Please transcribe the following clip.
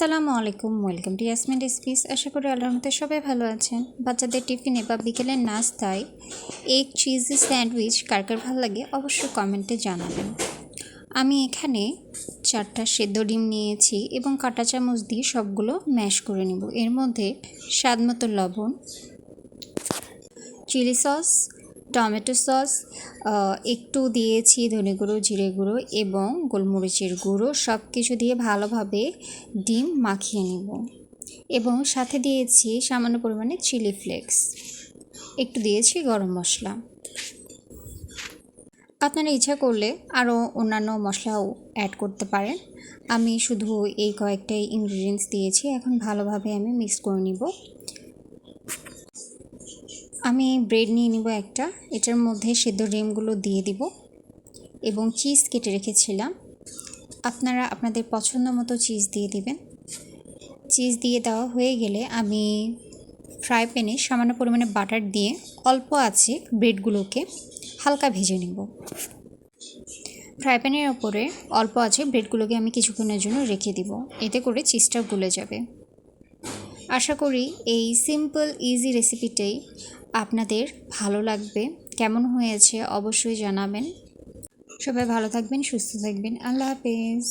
আসসালামু আলাইকুম, welcome to Yasmin recipes. আশা করি আল্লাহর মধ্যে সবাই ভালো আছেন। বাচ্চাদের টিফিনে বা বিকেলের নাস্তায় এগ চিজি স্যান্ডউইচ কার কার ভালো লাগে অবশ্যই কমেন্টে জানাবেন। আমি এখানে 4টা সেদ্ধ ডিম নিয়েছি এবং কাঁটা চামচ দিয়ে সবগুলো ম্যাশ করে নেব। এর মধ্যে স্বাদমতো লবণ, চিলি সস, টমেটো সস, একটু দিয়েছি ধনে গুঁড়ো, জিরে গুঁড়ো এবং গোলমরিচের গুঁড়ো, সব কিছু দিয়ে ভালোভাবে ডিম মাখিয়ে নেব এবং সাথে দিয়েছি সামান্য পরিমাণে চিলি ফ্লেক্স, একটু দিয়েছি গরম মশলা। আপনারা ইচ্ছা করলে আরও অন্যান্য মশলাও অ্যাড করতে পারেন। আমি শুধু এই কয়েকটাই ইনগ্রিডিয়েন্টস দিয়েছি। এখন ভালোভাবে আমি মিক্স করে নিব। আমি ব্রেড নিয়ে নিব একটা, এটার মধ্যে সেদ্ধ ডিমগুলো দিয়ে দিব এবং চিজ কেটে রেখেছিলাম। আপনারা আপনাদের পছন্দ মতো চিজ দিয়ে দিবেন। চিজ দিয়ে দেওয়া হয়ে গেলে আমি ফ্রাই প্যানে সামান্য পরিমাণে বাটার দিয়ে অল্প আছে ব্রেডগুলোকে হালকা ভেজে নেব। ফ্রাই প্যানের ওপরে অল্প আছে ব্রেডগুলোকে আমি কিছুক্ষণের জন্য রেখে দিব, এতে করে চিজটা গলে যাবে। আশা করি এই সিম্পল ইজি রেসিপিটাই আপনাদের ভালো লাগবে। কেমন হয়েছে অবশ্যই জানাবেন। সবাই ভালো থাকবেন, সুস্থ থাকবেন। আল্লাহ হাফেজ।